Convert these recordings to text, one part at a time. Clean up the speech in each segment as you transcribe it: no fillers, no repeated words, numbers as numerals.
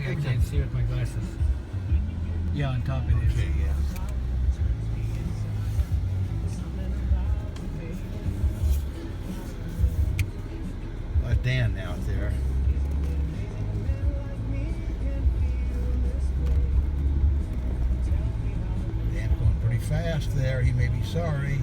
I can't see with my glasses. Yeah, on top it is. Okay, yeah. Dan out there. Dan's going pretty fast there. He may be sorry.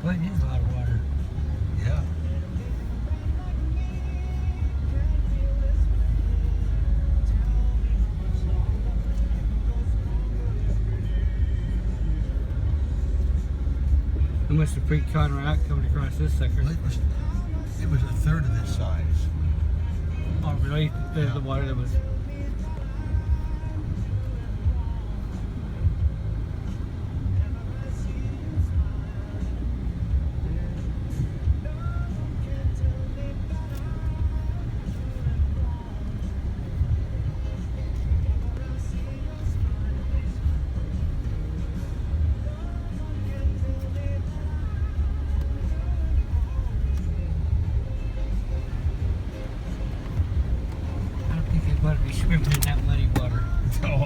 Well, it needs a lot of water. Yeah. How much the pre-con rock coming across this sucker? Well, it was a third of this size. Oh, really? There's Yeah. the water that was. I don't think I'd want to be swimming in that muddy water. Oh,